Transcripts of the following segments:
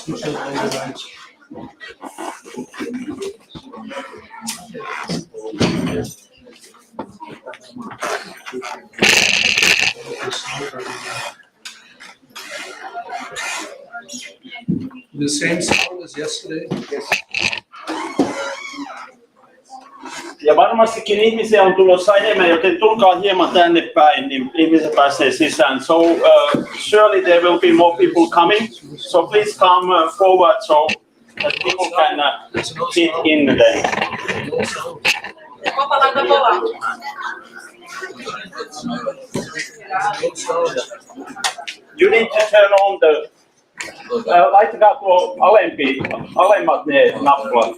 The same sound as yesterday? Yes. Ja varmastikin ihmisiä on tulossa enemmän, joten tulkaa hieman tänne päin, niin ihmiset pääsee sisään. So surely there will be more people coming. So please come forward so that people can fit in there. You need to turn on the... laittakaa tuo alemmat ne nappulat.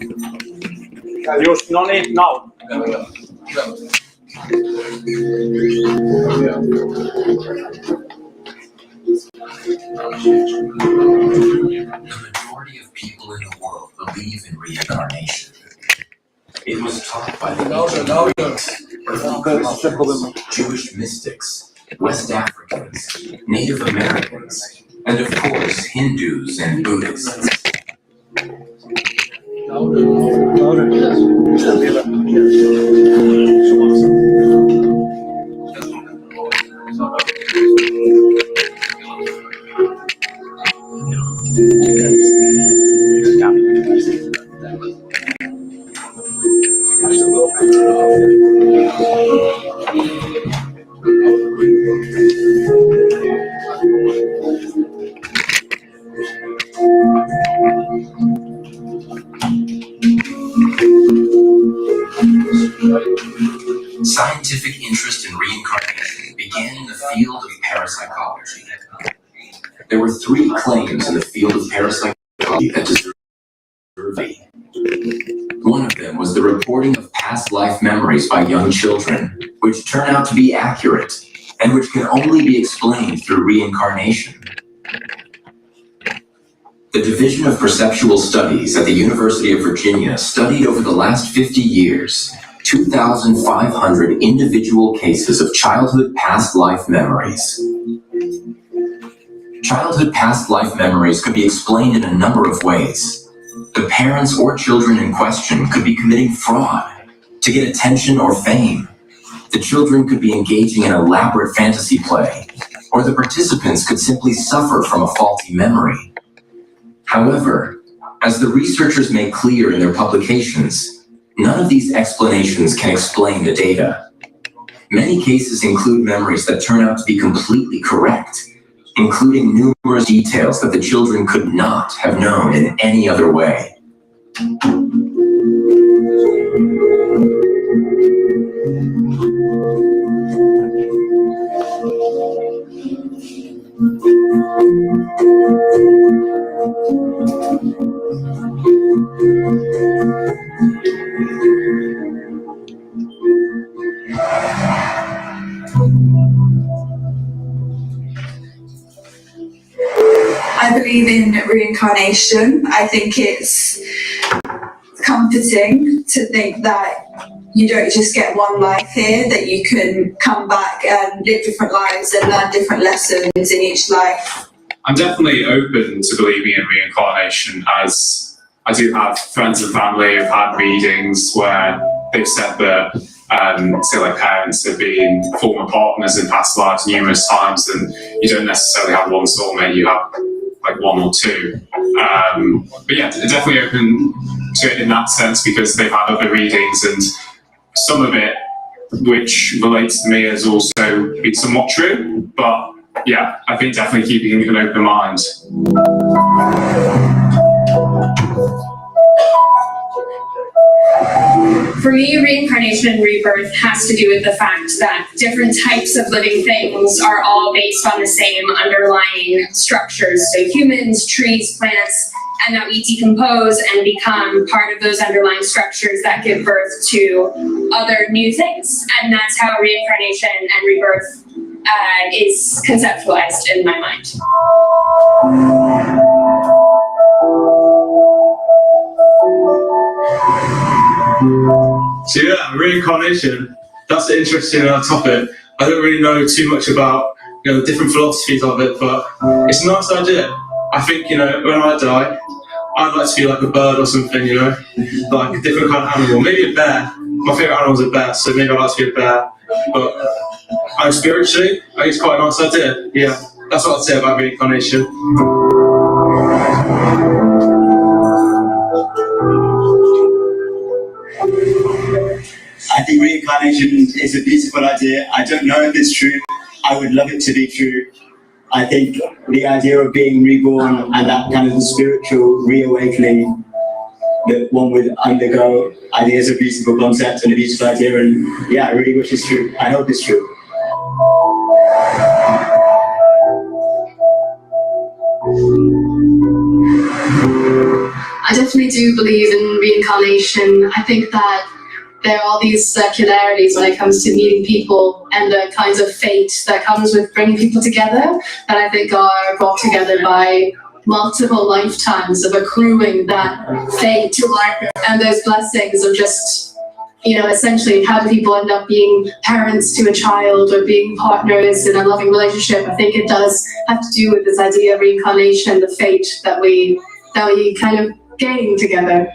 Just, no niin, now. The majority of people in the world believe in reincarnation. It was taught by the Jewish mystics, West Africans, Native Americans, and of course Hindus and Buddhists. Scientific interest in reincarnation began in the field of parapsychology. There were 3 claims in the field of parapsychology that deserved survey. One of them was the reporting of past life memories by young children, which turn out to be accurate, and which can only be explained through reincarnation. The Division of Perceptual Studies at the University of Virginia studied over the last 50 years 2,500 individual cases of childhood past life memories. Childhood past life memories could be explained in a number of ways. The parents or children in question could be committing fraud to get attention or fame. The children could be engaging in elaborate fantasy play, or the participants could simply suffer from a faulty memory. However, as the researchers make clear in their publications, none of these explanations can explain the data. Many cases include memories that turn out to be completely correct, including numerous details that the children could not have known in any other way. I believe in reincarnation. I think it's comforting to think that you don't just get one life here, that you can come back and live different lives and learn different lessons in each life. I'm definitely open to believing in reincarnation, as I do have friends and family who've had readings where they've said that say like parents have been former partners in past lives numerous times, and you don't necessarily have one soulmate, you have like one or two. But yeah, definitely open to it in that sense, because they've had other readings, and some of it which relates to me has also been somewhat true. But yeah, I think definitely keeping an open mind. For me, reincarnation and rebirth has to do with the fact that different types of living things are all based on the same underlying structures. So humans, trees, plants, and that we decompose and become part of those underlying structures that give birth to other new things. And that's how reincarnation and rebirth is conceptualized in my mind. So yeah, reincarnation, that's an interesting topic. I don't really know too much about the different philosophies of it, but it's a nice idea. I think, when I die, I'd like to be like a bird or something, like a different kind of animal. Maybe a bear. My favourite animal is a bear, so maybe I'd like to be a bear. But spiritually, I think it's quite a nice idea. Yeah, that's what I'd say about reincarnation. I think reincarnation is a beautiful idea. I don't know if it's true. I would love it to be true. I think the idea of being reborn and that kind of spiritual reawakening that one would undergo, I think it's a beautiful concept and a beautiful idea. And yeah, I really wish it's true. I hope it's true. I definitely do believe in reincarnation. I think that there are these circularities when it comes to meeting people and the kinds of fate that comes with bringing people together that I think are brought together by multiple lifetimes of accruing that fate and those blessings of just, essentially how do people end up being parents to a child or being partners in a loving relationship. I think it does have to do with this idea of reincarnation, the fate that we kind of gain together.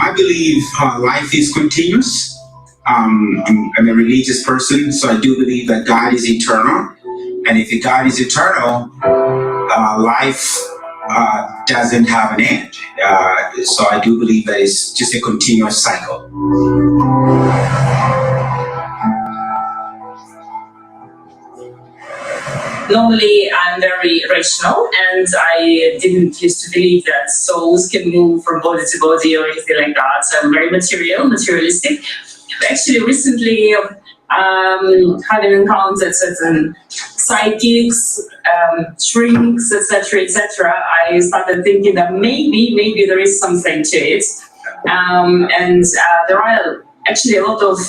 I believe life is continuous. I'm a religious person, so I do believe that God is eternal. And if God is eternal, life doesn't have an end. So I do believe that it's just a continuous cycle. Normally, I'm very rational, and I didn't used to believe that souls can move from body to body or anything like that. So I'm very materialistic. Actually, recently, having encountered certain psychics, shrinks, etc., I started thinking that maybe there is something to it, and there are actually a lot of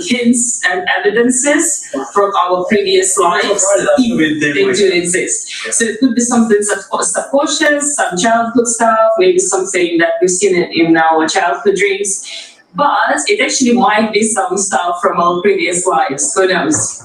hints and evidences from our previous lives if they do exist. So it could be something subconscious, some childhood stuff, maybe something that we've seen in our childhood dreams. But it actually might be some stuff from our previous lives. Who knows?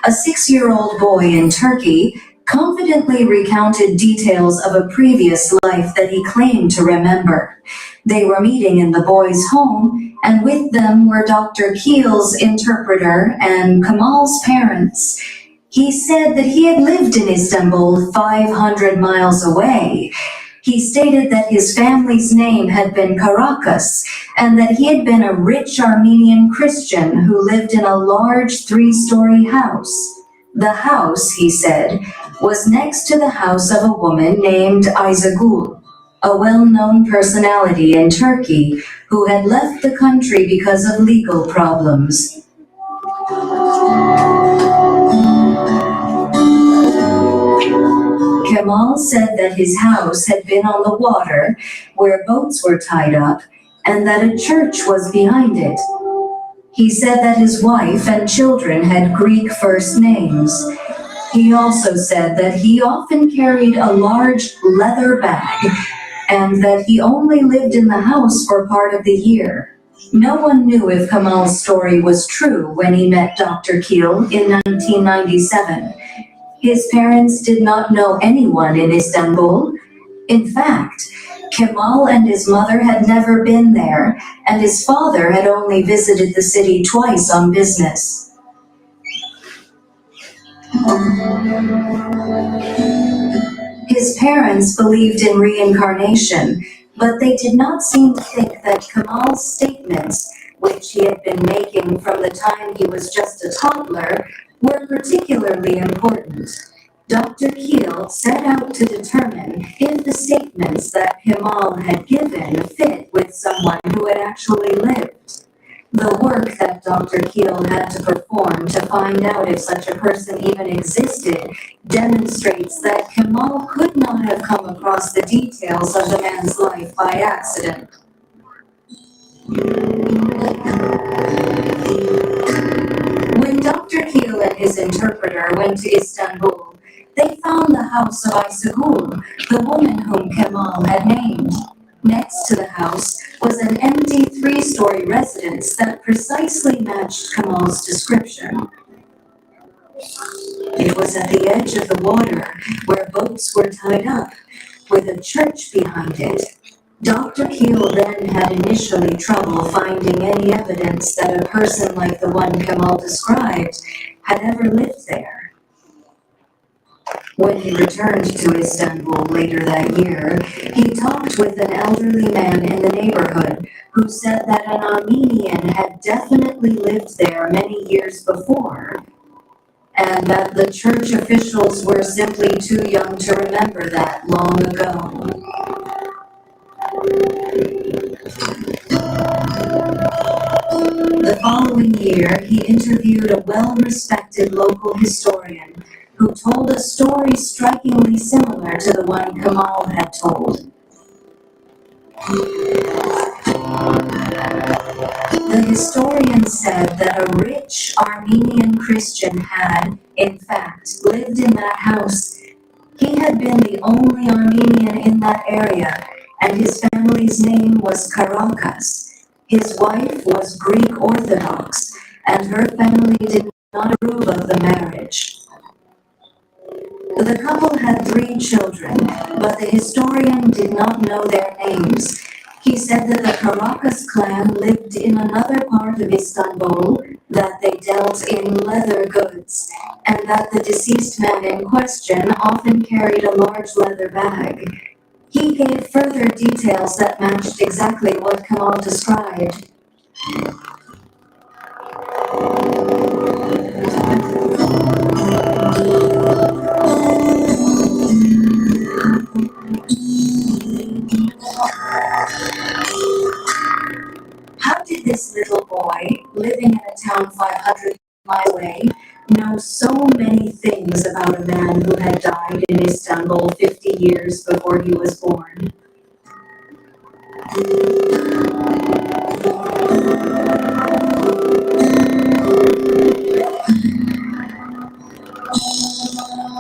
A 6-year-old boy in Turkey, confidently recounted details of a previous life that he claimed to remember. They were meeting in the boy's home, and with them were Dr. Keel's interpreter and Kamal's parents. He said that he had lived in Istanbul 500 miles away. He stated that his family's name had been Caracas, and that he had been a rich Armenian Christian who lived in a large 3-story house. The house, he said, was next to the house of a woman named Ayzagul, a well-known personality in Turkey who had left the country because of legal problems. Kemal said that his house had been on the water, where boats were tied up, and that a church was behind it. He said that his wife and children had Greek first names. He also said that he often carried a large leather bag, and that he only lived in the house for part of the year. No one knew if Kemal's story was true when he met Dr. Keel in 1997. His parents did not know anyone in Istanbul. In fact, Kemal and his mother had never been there, and his father had only visited the city twice on business. His parents believed in reincarnation, but they did not seem to think that Kemal's statements, which he had been making from the time he was just a toddler, were particularly important. Dr. Keel set out to determine if the statements that Kemal had given fit with someone who had actually lived. The work that Dr. Keel had to perform to find out if such a person even existed demonstrates that Kemal could not have come across the details of the man's life by accident. When Dr. Keel and his interpreter went to Istanbul, they found the house of Aysegul, the woman whom Kemal had named. Next to the house was an empty three-story residence that precisely matched Kemal's description. It was at the edge of the water, where boats were tied up, with a church behind it. Dr. Keel then had initially trouble finding any evidence that a person like the one Kemal described had ever lived there. When he returned to Istanbul later that year, he talked with an elderly man in the neighborhood who said that an Armenian had definitely lived there many years before, and that the church officials were simply too young to remember that long ago. The following year, he interviewed a well-respected local historian who told a story strikingly similar to the one Kemal had told. The historian said that a rich Armenian Christian had, in fact, lived in that house. He had been the only Armenian in that area, and his family's name was Karakas. His wife was Greek Orthodox, and her family did not approve of the marriage. The couple had 3 children, but the historian did not know their names. He said that the Karakas clan lived in another part of Istanbul, that they dealt in leather goods, and that the deceased man in question often carried a large leather bag. He gave further details that matched exactly what Kemal described. How did this little boy, living in a town 500 miles away, know so many things about a man who had died in Istanbul 50 years before he was born?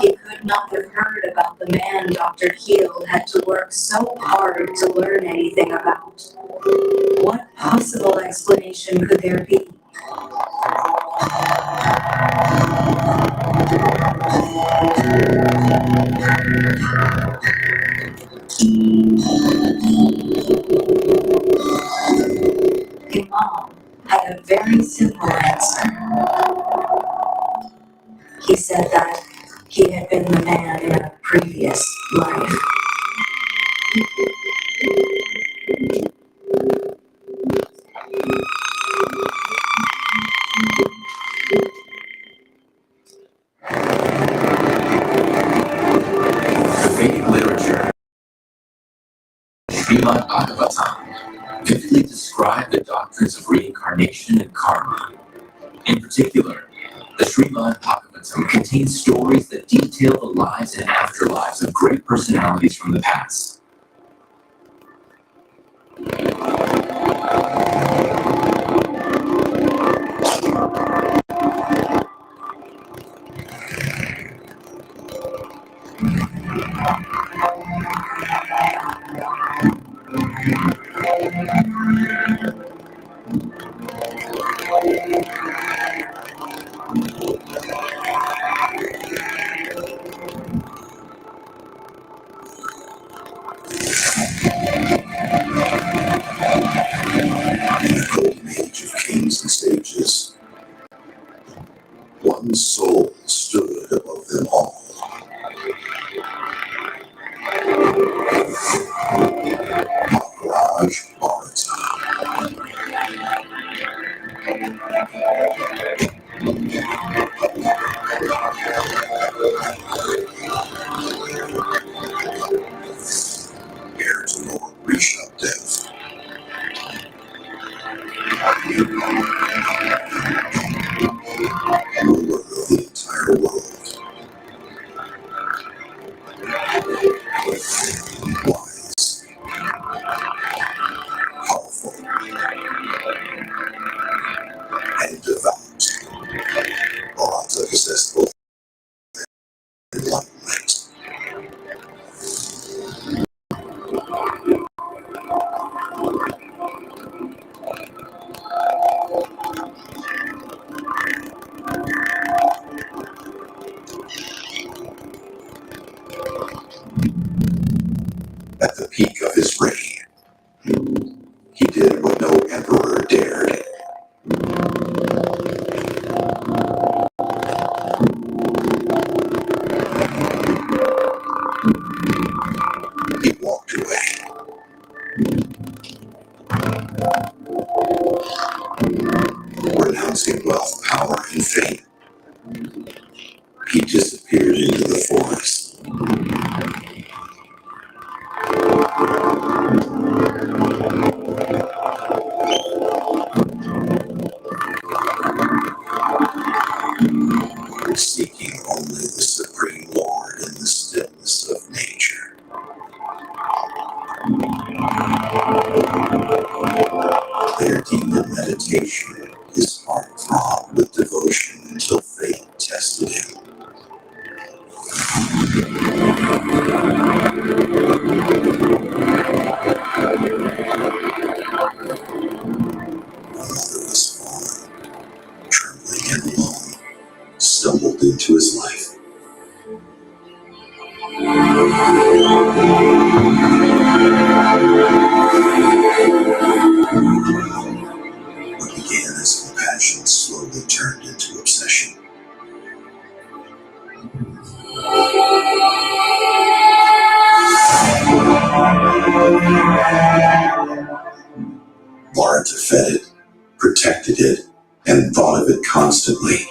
He could not have heard about the man Dr. Keel had to work so hard to learn anything about. What possible explanation could there be? Kemal had a very simple answer. He said that he had been the man in a previous life. The Vedic literature, Srimad Bhagavatam, vividly describe the doctrines of reincarnation and karma. In particular, the Srimad Bhagavatam contains stories that detail the lives and afterlives of great personalities from the past. stages, one soul stood above them all. Maharaj Bharata. Heir to Lord Rishabdev. Ruler of the entire world. Wise, powerful, and devout. Bharata possessed both enlightenment. At the peak of his reign, he did what no emperor dared. He walked away. Renouncing wealth, power, and fame, he disappeared into the forest. Seeking only the Supreme Lord in the stillness of nature. There deep in meditation, his heart throbbed with devotion until fate tested him. Another was fallen, trembling and alone, stumbled into his life. What began as compassion slowly turned into obsession. Bharata fed it, protected it, and thought of it constantly.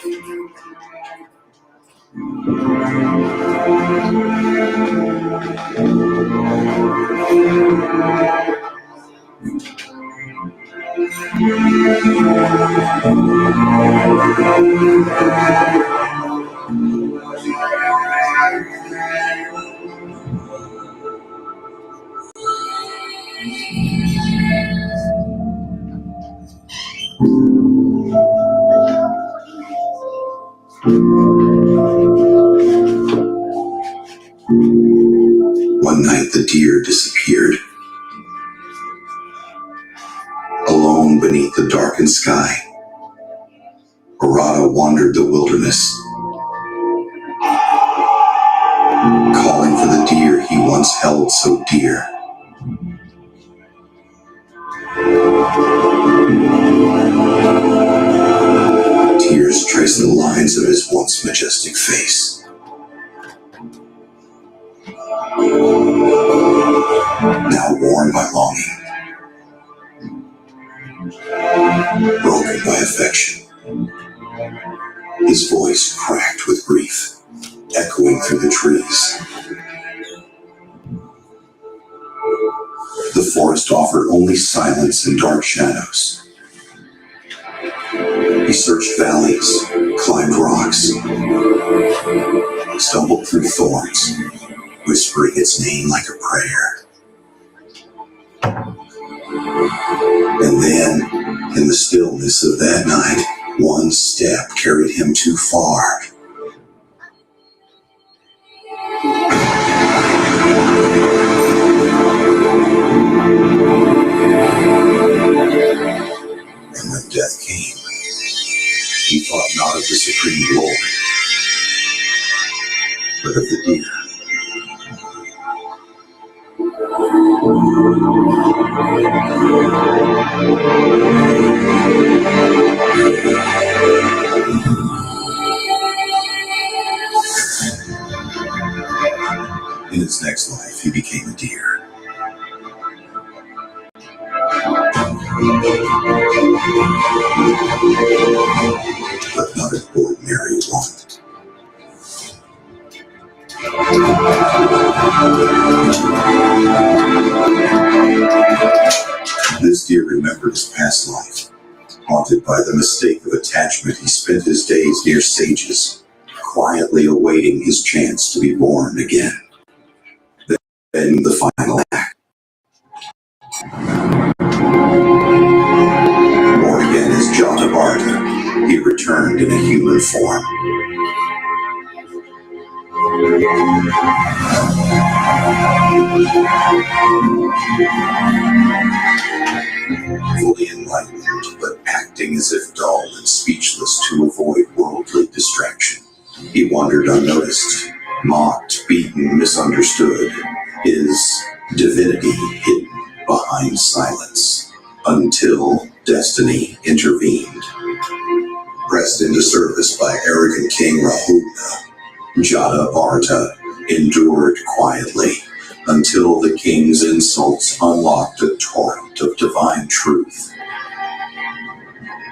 One night the deer disappeared. Alone beneath the darkened sky, Bharata wandered the wilderness, calling for the deer he once held so dear. Tears traced the lines of his once majestic face. Now worn by longing, broken by affection, his voice cracked with grief, echoing through the trees. The forest offered only silence and dark shadows. He searched valleys, climbed rocks, stumbled through thorns, whispering its name like a prayer. And then, in the stillness of that night, one step carried him too far. And when death came, he thought not of the Supreme Lord, but of the deer. But not an ordinary one. This deer remembered his past life. Haunted by the mistake of attachment, he spent his days near sages, quietly awaiting his chance to be born again. Then the final act. Born again as Jatavarta, he returned in a human form. Fully enlightened, but acting as if dull and speechless to avoid worldly distraction. He wandered unnoticed, mocked, beaten, misunderstood, his divinity hidden behind silence, until destiny intervened. Pressed into service by arrogant King Rahula, Jatavarta endured quietly until the king's insults unlocked a torrent of divine truth.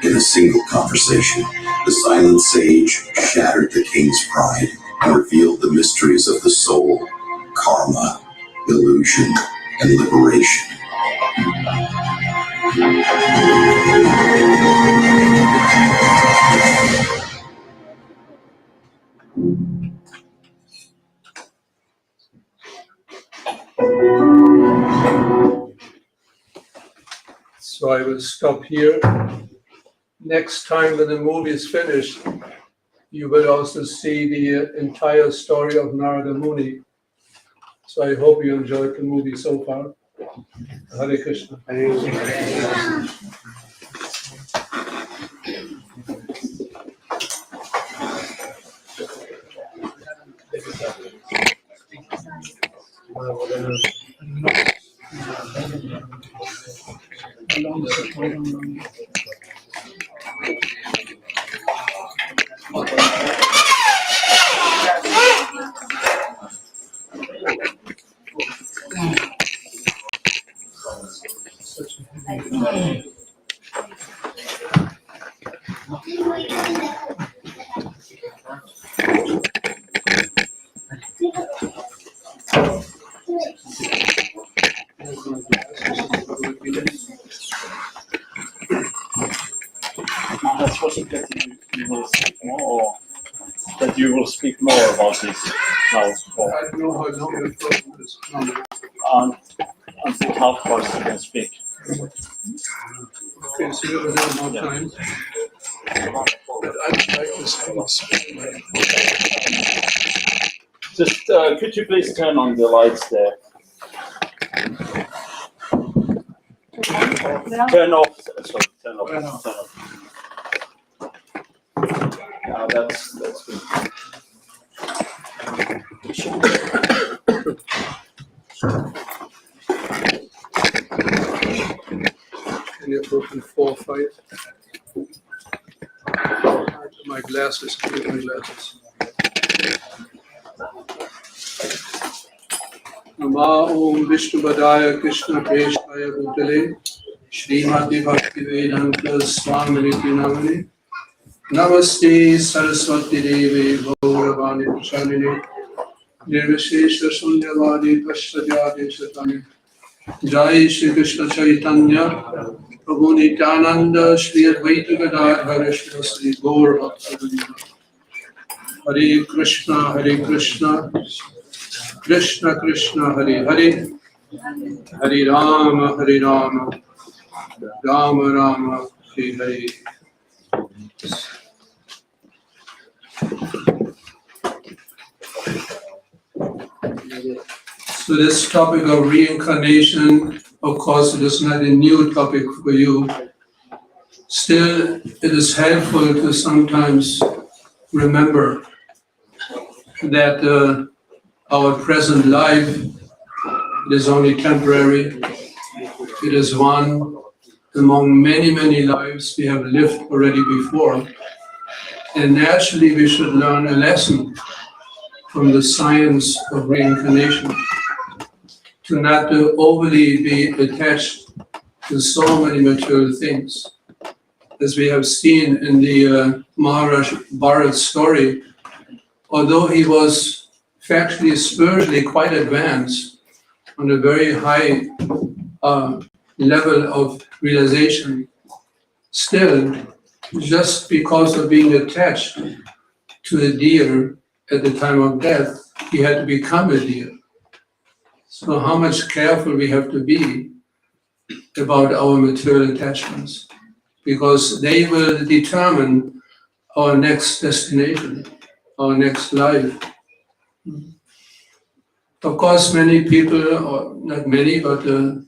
In a single conversation, the silent sage shattered the king's pride and revealed the mysteries of the soul, karma, illusion, and liberation. So I will stop here. Next time when the movie is finished, you will also see the entire story of Narada Muni. So I hope you enjoyed the movie so far. Hare Krishna. That's what you get. You will speak more, or that you will speak more about this now. I don't know how long we'll go with this. Until 12:30 you can speak. Okay, so we have a little more time. But I'd like to speak. Just could you please turn on the lights there? Turn off. Sorry, turn off. Turn off. Yeah, that's good. Can you open 4 or 5? My glasses, give my glasses. Nama Om Vishnubhadaya Krishna Preshaya Bhutale Srimati Bhakti Vaibhava Swami Namane Namaste Saraswati Devi Gauravani Prashanine Nirvishesha Sunyavadi Paschadhyade Shatane Jai Shri Krishna Chaitanya Prabhu Nityananda Shri Advaita Gadadhara Shri Sri Gaur Bhakta Hare Krishna Krishna Krishna Hare Hare Hare Rama Rama Rama Hare Hare. So this topic of reincarnation, of course, it is not a new topic for you. Still, it is helpful to sometimes remember that our present life is only temporary. It is one among many, many lives we have lived already before. And naturally, we should learn a lesson from the science of reincarnation, to not overly be attached with so many material things. As we have seen in the Maharaj Bharat's story, although he was factually, spiritually quite advanced on a very high level of realization, still, just because of being attached to a deer at the time of death, he had to become a deer. So how much careful we have to be about our material attachments, because they will determine our next destination, our next life. Of course, many people, or not many, but a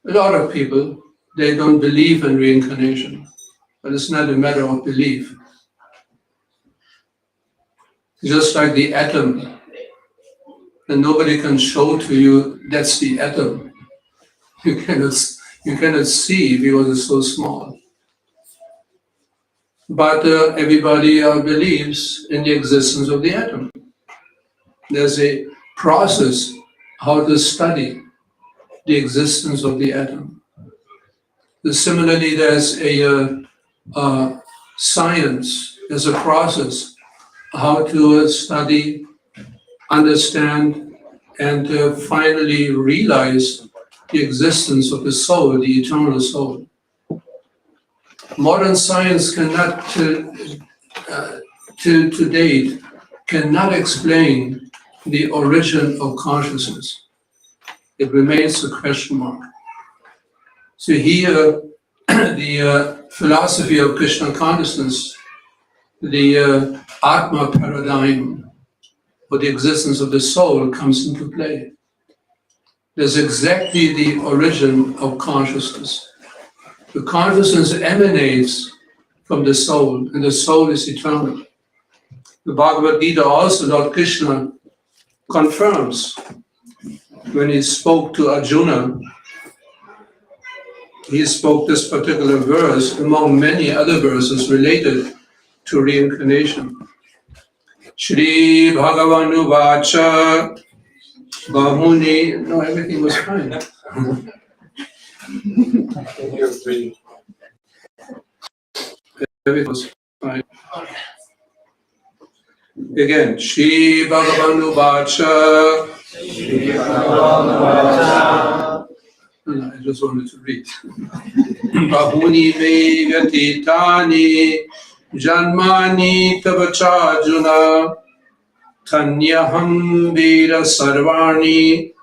lot of people, they don't believe in reincarnation. But it's not a matter of belief. Just like the atom, and nobody can show to you that's the atom. You cannot see because it's so small. But everybody believes in the existence of the atom. There's a process how to study the existence of the atom. Similarly, there's a science, there's a process how to study, understand, and finally realize the existence of the soul, the eternal soul. Modern science cannot, to date, cannot explain the origin of consciousness. It remains a question mark. So here, the philosophy of Krishna consciousness, the Atma paradigm, or the existence of the soul comes into play. There's exactly the origin of consciousness. The consciousness emanates from the soul, and the soul is eternal. The Bhagavad Gita also, Lord Krishna confirms when he spoke to Arjuna. He spoke this particular verse among many other verses related to reincarnation. Shri Bhagavanu Vacha Bahuni. No, everything was fine. Everything was fine. Again, Shri Bhagavanu Vacha. I just wanted to read. Bahuni me vyatitani janmani tavachajuna tanyaham vira sarvani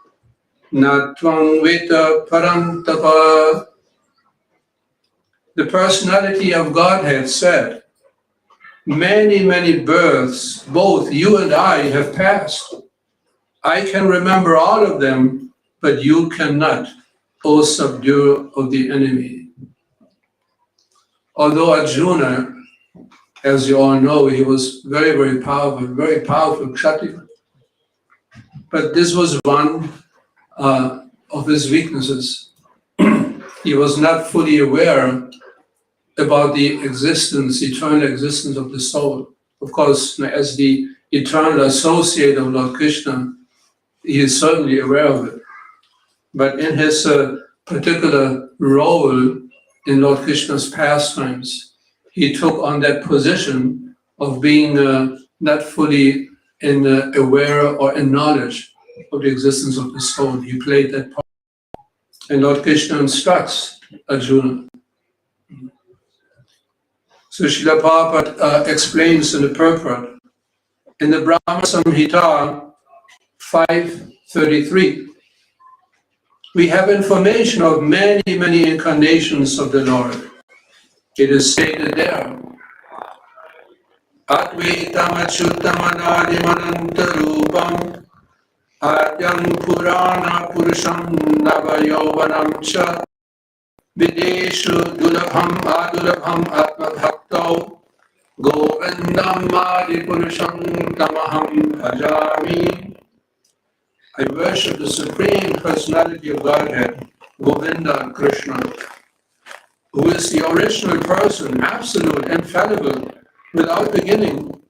natvam vita parantapa. The personality of Godhead said, many, many births, both you and I have passed. I can remember all of them, but you cannot, O subduer of the enemy. Although Arjuna, as you all know, he was very, very powerful Kshatriya. But this was one of his weaknesses. He was not fully aware about the existence, eternal existence of the soul. Of course, as the eternal associate of Lord Krishna, he is certainly aware of it. But in his particular role in Lord Krishna's pastimes, he took on that position of being not fully aware or in knowledge of the existence of the soul. He played that part. And Lord Krishna instructs Arjuna. So Srila Prabhupada explains in the purport, in the Brahma Samhita 5:33, we have information of many, many incarnations of the Lord. It is stated there, Advaitam Achyutam Anadim Anantarupam Adyam Purana Purusham Navayovanam Cha Videshu Dulabham Adulabham Atma Bhaktau Govindam Adi Purusham Tamaham Bhajami. I worship the Supreme Personality of Godhead, Govinda Krishna, who is the original person, absolute, infallible, without beginning.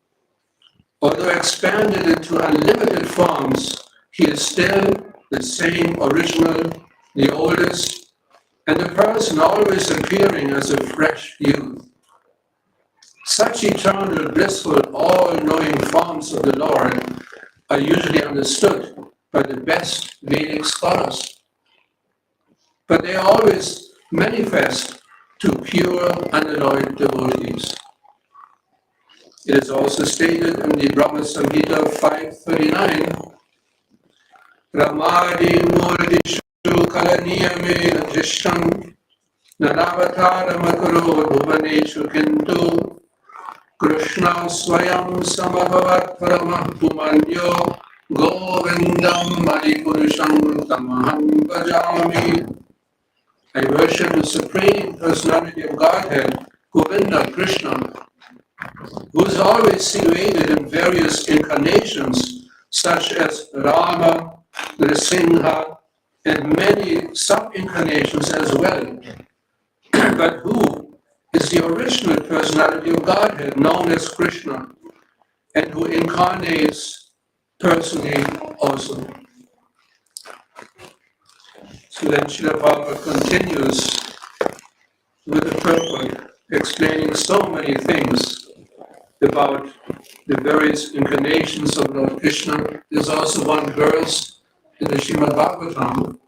Although expanded into unlimited forms, he is still the same original, the oldest, and the person always appearing as a fresh youth. Such eternal, blissful, all-knowing forms of the Lord are usually understood by the best Vedic scholars, but they always manifest to pure, unalloyed devotees. It is also stated in the Brahma Samhita 539, Ramadi Murdishu Kalaniyame Jishtam Nadavatara Makaro Bhuvaneshu Kintu Krishna Swayam Samabhavat Paramah Pumanyo Govindam Manipurusham Tamaham Bhajami. I worship the Supreme Personality of Godhead, Govinda Krishna, who is always situated in various incarnations, such as Rama, Nrsimha, and many sub-incarnations as well. But who is the original personality of Godhead, known as Krishna, and who incarnates personally also. So then Srila Prabhupada continues with the purport, explaining so many things about the various incarnations of Lord Krishna. There's also one verse in the Srimad Bhagavatam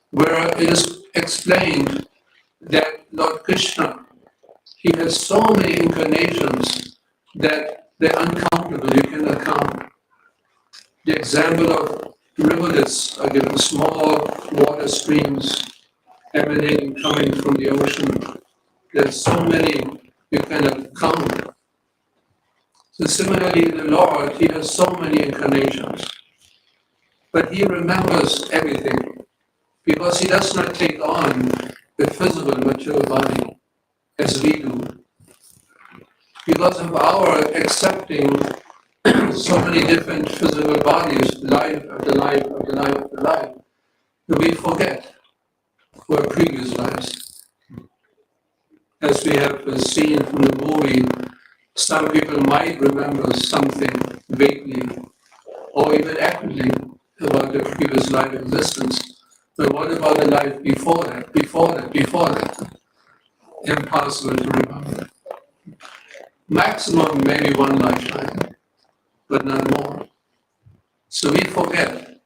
where it is explained that Lord Krishna, he has so many incarnations that they're uncountable, you cannot count. The example of rivulets are given, small water streams emanating, coming from the ocean. There's so many you cannot count. So similarly, the Lord, he has so many incarnations, but he remembers everything because he does not take on the physical material body as we do. Because of our accepting so many different physical bodies, life after life after life after life, that we forget our previous lives. As we have seen from the movie, some people might remember something vaguely or even accurately about their previous life existence. But what about the life before that, before that, before that? Impossible to remember. Maximum maybe one lifetime, but not more. So we forget.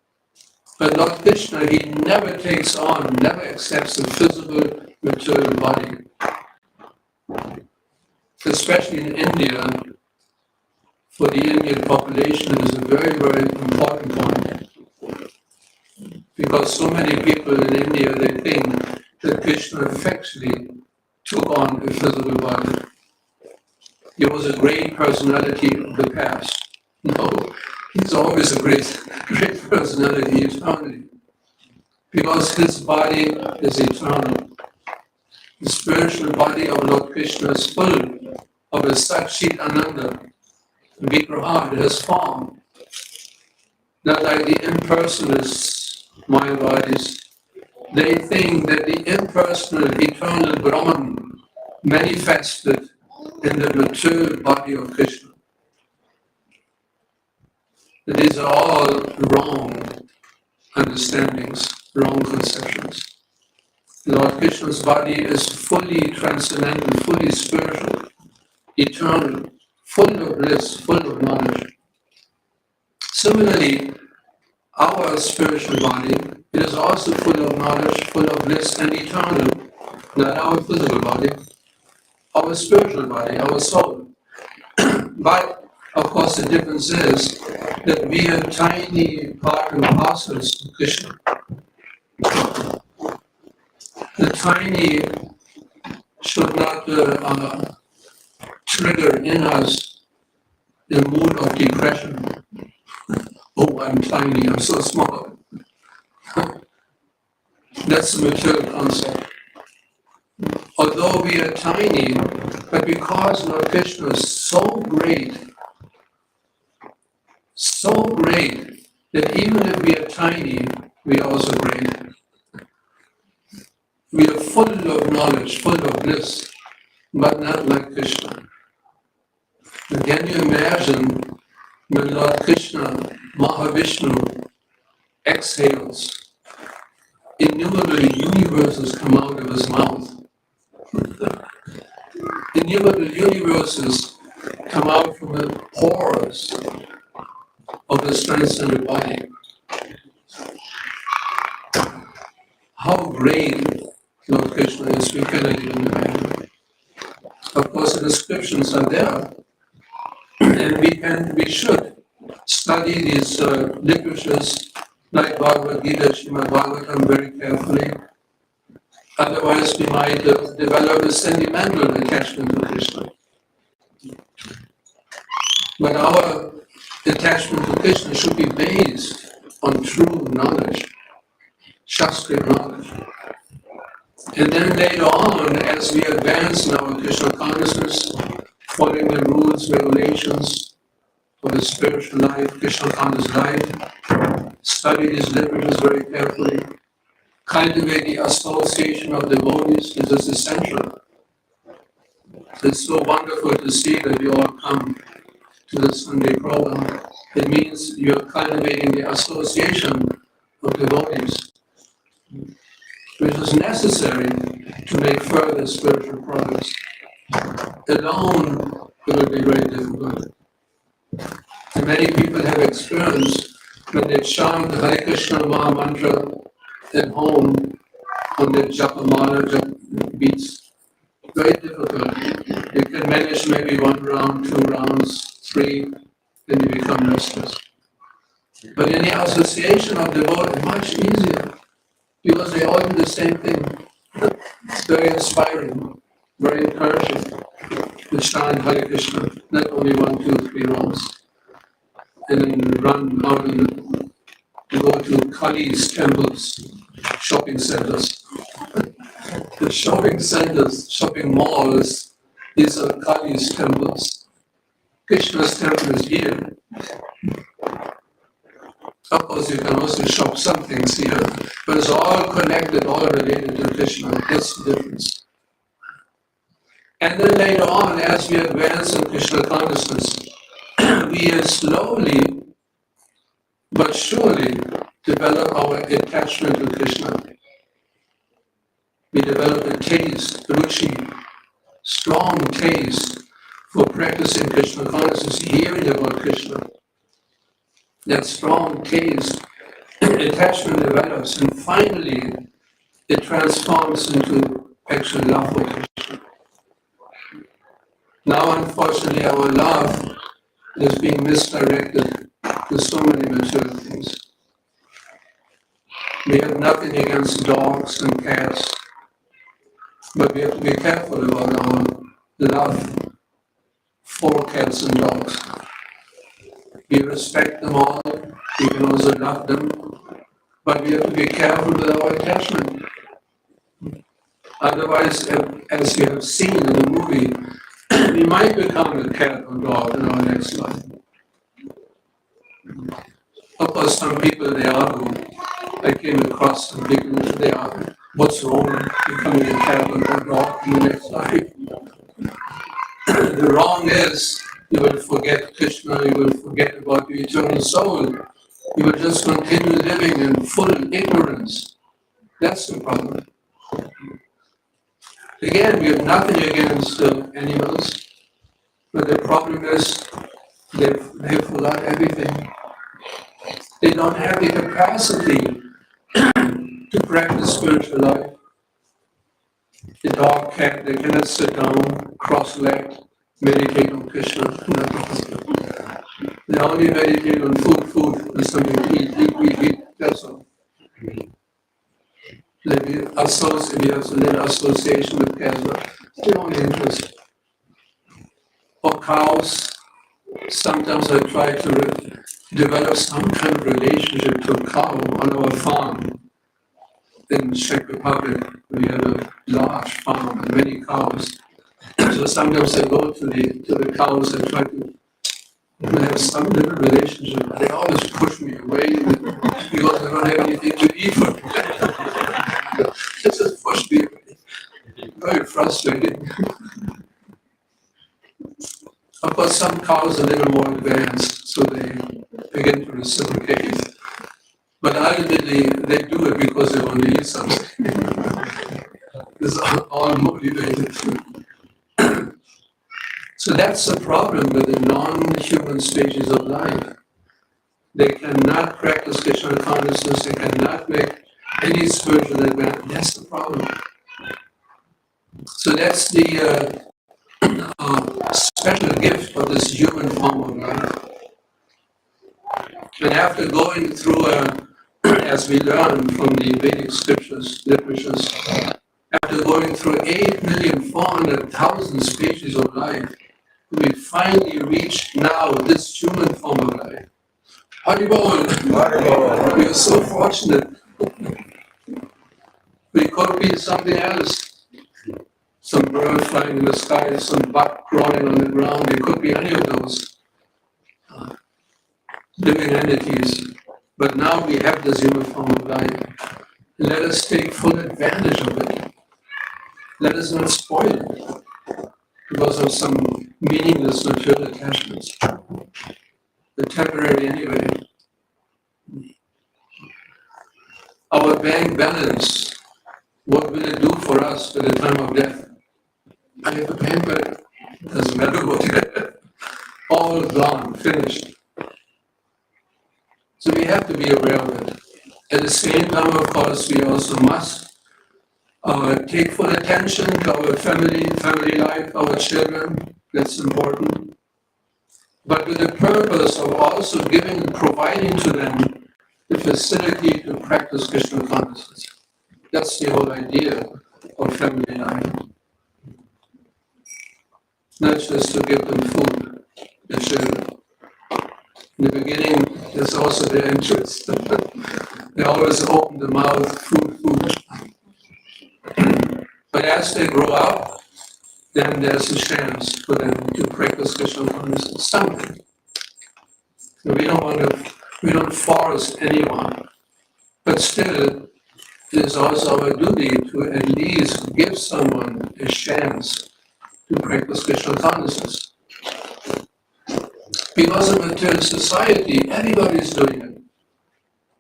But Lord Krishna, he never takes on, never accepts a physical, material body. Especially in India, for the Indian population, it is a very, very important one. Because so many people in India, they think that Krishna effectively took on a physical body. He was a great personality of the past. No, he's always a great personality eternally. Because his body is eternal. The spiritual body of Lord Krishna is full of a Satchit Ananda, Vigraha, that has form. Not like the impersonalists, Mayavadis. They think that the impersonal, eternal Brahman manifested in the material body of Krishna. These are all wrong understandings, wrong conceptions. Lord Krishna's body is fully transcendental, fully spiritual, eternal, full of bliss, full of knowledge. Similarly, our spiritual body, it is also full of knowledge, full of bliss and eternal, not our physical body, our spiritual body, our soul. But, of course, the difference is that we are tiny part and parcels of Krishna. The tiny should not trigger in us the mood of depression. Oh, I'm tiny, I'm so small. That's the material concept. Although we are tiny, but because Lord Krishna is so great that even if we are tiny, we are also great. We are full of knowledge, full of bliss, but not like Krishna. And can you imagine when Lord Krishna, Mahavishnu, exhales innumerable universes come out of his mouth. Innumerable universes come out from the pores of his transcendent body. How great Lord Krishna is, we cannot even imagine. Of course, the descriptions are there, and we should study these literatures like Bhagavad Gita, Srimad Bhagavatam very carefully. Otherwise, we might develop a sentimental attachment to Krishna. But our attachment to Krishna should be based on true knowledge, Shastric knowledge. And then later on, as we advance in our Krishna consciousness, following the rules, regulations for the spiritual life, Krishna conscious life, study these literatures very carefully, cultivate the association of devotees. This is essential. It's so wonderful to see that you all come to the Sunday program. It means you're cultivating the association of devotees, which is necessary to make further spiritual progress. Alone, it will be very difficult. And many people have experienced when they chant the Hare Krishna Maha Mantra at home on the Japamala beats. Very difficult. You can manage maybe 1 round, 2 rounds, 3, then you become restless. But in the association of devotees, much easier, because they all do the same thing. It's very inspiring, very encouraging to chant Hare Krishna, not only 1, 2, 3 rounds, and then run out and go to Kali's temples, shopping centers. The shopping centers, shopping malls, these are Kali's temples. Krishna's temple is here. Of course, you can also shop some things here, but it's all connected, all related to Krishna. That's the difference. And then later on, as we advance in Krishna consciousness, we slowly but surely develop our attachment to Krishna. We develop a taste, ruchi, strong taste for practicing Krishna consciousness, hearing about Krishna. That strong taste, attachment develops, and finally it transforms into actual love for Krishna. Now, unfortunately, our love is being misdirected to so many material things. We have nothing against dogs and cats, but we have to be careful about our love for cats and dogs. We respect them all, we can also love them, but we have to be careful with our attachment. Otherwise, as you have seen in the movie, we might become a cat or dog in our next life. Of course, some people, they are who I came across some people, they are, what's wrong with becoming a cat or a dog in the next life? The wrong is, you will forget Krishna, you will forget about the eternal soul. You will just continue living in full ignorance. That's the problem. Again, we have nothing against animals, but the problem is they forgot everything. They don't have the capacity to practice spiritual life. The dog, cat, they cannot sit down, cross-legged, meditate on Krishna. They only meditate on food, and something to eat, that's all. We have a little association with cats, but it's the only interest. Or cows, sometimes I try to develop some kind of relationship to a cow on our farm. In Czech Republic, we had a large farm and many cows. So sometimes I go to the cows and try to have some little relationship. They always push me away because I don't have anything to eat for them. They just push me away. Very frustrating. Of course, some cows are a little more advanced, so they begin to reciprocate. But ultimately, they do it because they want to eat something. It's all motivated. So that's the problem with the non-human stages of life. They cannot practice Krishna consciousness, they cannot make any spiritual advance. That's the problem. So that's the special gift of this human form of life. And after going through, as we learn from the Vedic scriptures, literatures, after going through 8,400,000 species of life, we finally reach now this human form of life. Haribol! We are so fortunate. We could be something else. Some bird flying in the sky, some bug crawling on the ground. We could be any of those living entities. But now we have this human form of life. Let us take full advantage of it. Let us not spoil it because of some meaningless material attachments. They're temporary anyway. Our bank balance, what will it do for us at the time of death? I have a bank balance. Doesn't matter what you have. All gone, finished. So we have to be aware of it. At the same time, of course, we also must take full attention to our family life, our children. That's important. But with the purpose of also giving and providing to them the facility to practice Krishna consciousness. That's the whole idea of family life. Not just to give them food, the children. In the beginning, there's also their interest. They always open the mouth, food. But as they grow up, then there's a chance for them to practice Krishna consciousness someday. So we don't force anyone. But still, it is also our duty to at least give someone a chance to practice Krishna consciousness. Because in material society, everybody is doing it.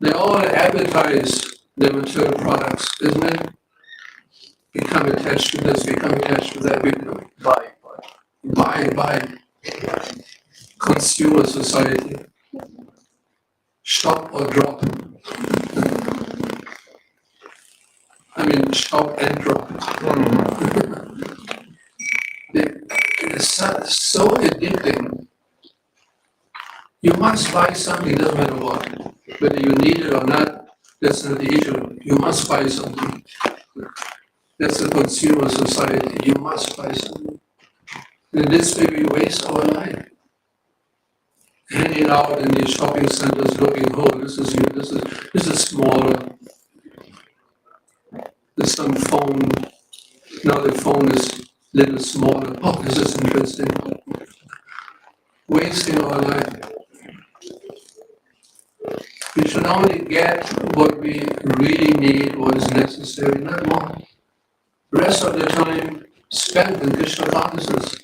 They all advertise their material products, isn't it? Become attached to this, become attached to that. Buy. Consumer society. Stop or drop. I mean, stop and drop. It is so addicting. You must buy something, doesn't matter what. Whether you need it or not, that's not the issue. You must buy something. That's the consumer society. You must buy something. In this way, we waste our life. Hanging out in these shopping centers, looking, oh, this is smaller. There's some phone. Now the phone is a little smaller. Oh, this is interesting. Wasting our life. We should only get what we really need, what is necessary, not more. The rest of the time spent in Krishna consciousness.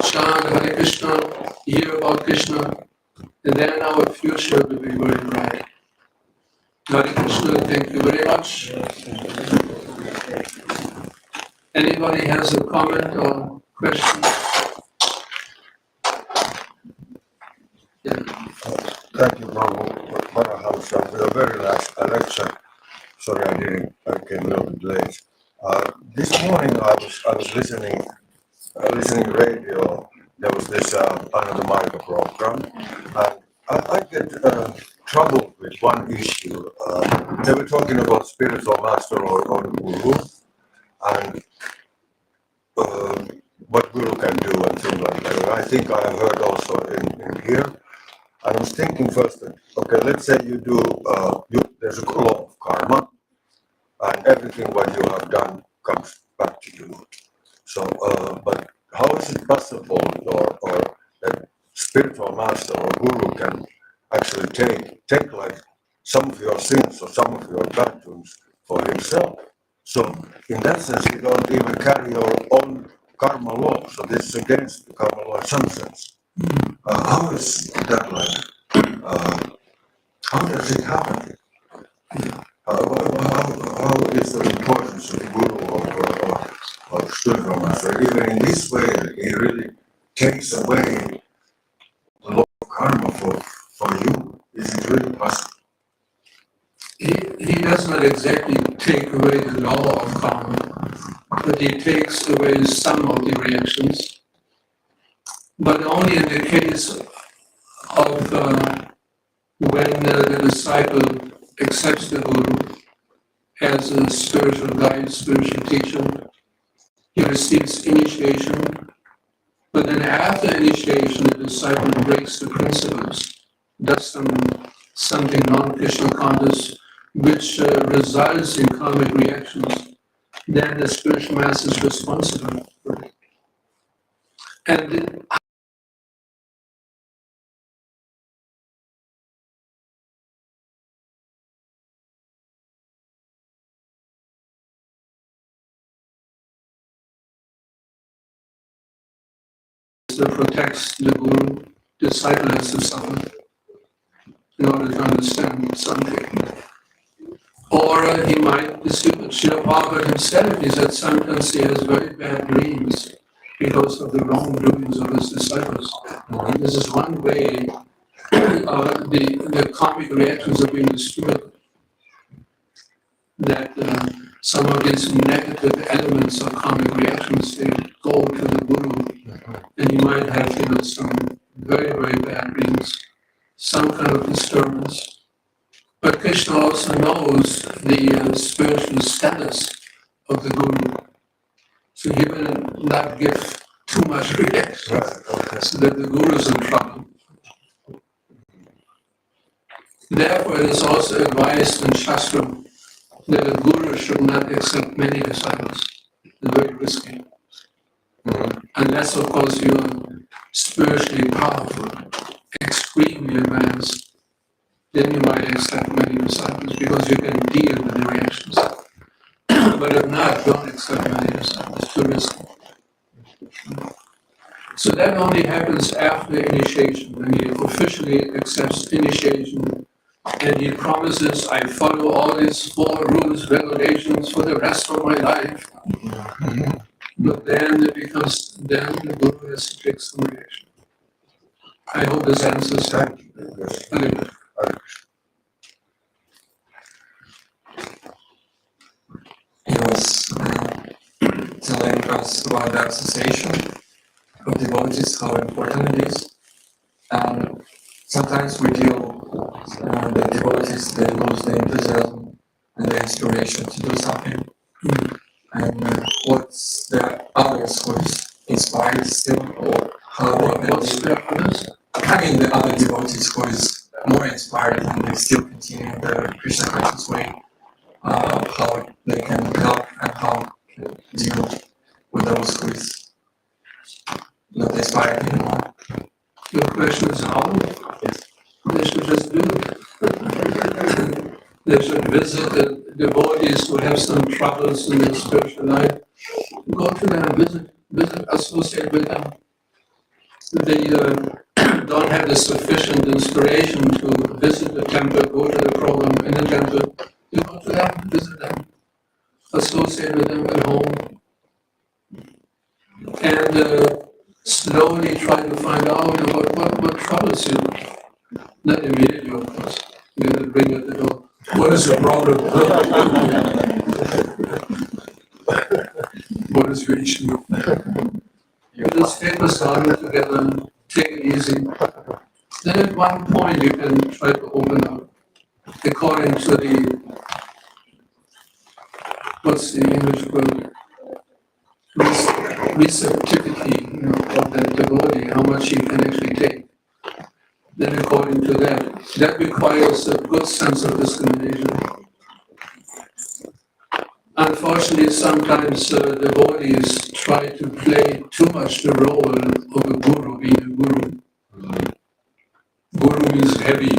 Chant Hare Krishna, hear about Krishna, and then our future will be very bright. Hare Krishna, thank you very much. Anybody has a comment or question? Yeah. Thank you, Prabhu. For the very last lecture. Sorry, I came a little bit late. This morning I was listening radio. There was this Another Marga program, and I get troubled with one issue. They were talking about spiritual master or guru, and what guru can do and things like that. I think I have heard also in here. And I was thinking first that, okay, let's say you do, there's a law of karma, and everything what you have done comes back to you. So, but how is it possible or that spiritual master or guru can actually take like some of your sins or some of your bad doings for himself? So in that sense, you don't even carry your own karma law. So this is against the karma law in some sense. How is that like? How does it happen? from us. So even in this way, he really takes away a lot of karma for you. Is it really possible? He does not exactly take away the law of karma, but he takes away some of the reactions. But only in the case of when the disciple accepts the Guru as a spiritual guide, spiritual teacher, he receives initiation. But then after initiation, the disciple breaks the principles, does something non-Krishna conscious, which results in karmic reactions. Then the spiritual master is responsible for it. And that protects the Guru, the disciple has to suffer in order to understand something. Or he might, Srila Prabhupada himself, he said sometimes he has very bad dreams because of the wrongdoings of his disciples. And this is one way the karmic reactions are being destroyed. That some of these negative elements of karmic reactions, they go to the Guru, and he might have some very, very bad dreams, some kind of disturbance. But Krishna also knows the spiritual status of the Guru. So he will not give too much reaction so that the Guru is in trouble. Therefore, it is also advised in Shastra that a Guru should not accept many disciples. It's very risky. Unless, of course, you are spiritually powerful, extremely advanced. Then you might accept many disciples because you can deal with the reactions. But if not, don't accept many disciples, it's too risky. So that only happens after initiation, when he officially accepts initiation and he promises, I follow all these 4 rules, regulations for the rest of my life. But then the Guru has to take some reaction. I hope this answers that. He was telling us about the association of devotees, how important it is. And sometimes we feel the devotees, they lose the enthusiasm and the inspiration to do something. And what's the others who is inspired still, or how What's the others? I mean the other devotees who is more inspired and they still continue the Krishna conscious way, how they can help and how can deal with those who is not inspired anymore. Your question is how? Yes. They should just do it. They should visit the devotees who have some troubles in their spiritual life. Go to them, visit, associate with them. They don't have the sufficient inspiration to visit the temple, go to the program in the temple. You go to them, visit them, associate with them at home, and slowly try to find out what troubles you. Not immediately, of course. You're going to bring at the door. What is your problem? What is your issue? You just take the sadhana together, take it easy. Then at one point you can try to open up according to the, what's the English word? Receptivity of that devotee, how much he can actually take. Then according to that requires a good sense of discrimination. Unfortunately, sometimes devotees try to play too much the role of a guru, being a guru. Guru means heavy.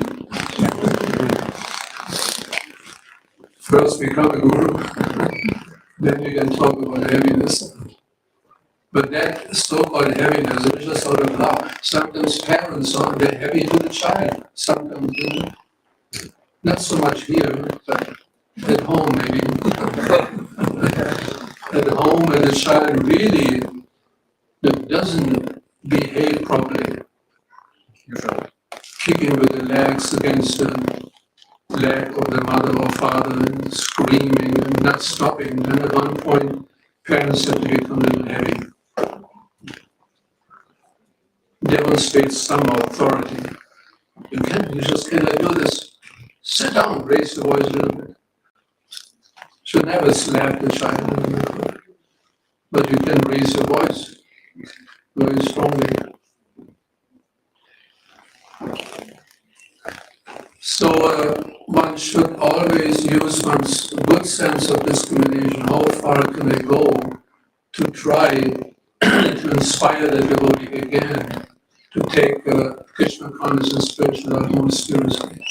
First become a guru, then you can talk about heaviness. But that so-called heaviness is just out of love. Sometimes parents are very heavy to the child. Sometimes not so much here, but at home maybe. at home when the child really doesn't behave properly, kicking with the legs against the leg of the mother or father and screaming and not stopping, then at one point parents have to become a little heavy. Demonstrate some authority. You just cannot do this. Sit down, raise your voice a little bit. Should never slap the child, but you can raise your voice very strongly. So one should always use one's good sense of discrimination. How far can I go to try to inspire the devotee again to take Krishna consciousness, spiritual life more seriously?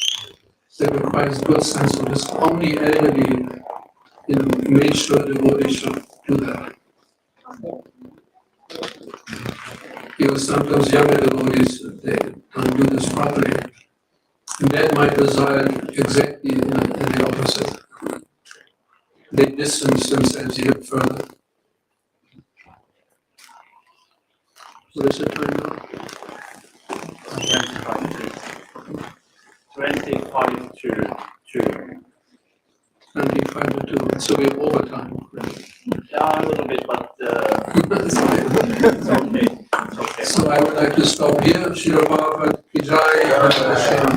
That requires good sense of this. Only elderly, mature devotee should do that. Because sometimes younger devotees, they don't do this properly. And that might result exactly in the opposite. They distance themselves even further. What is the time now? 25 to 2. 25 to 2. So we have overtime. Yeah, a little bit, but it's okay. It's okay. So I would like to stop here. Shri Prabhupada ki jai.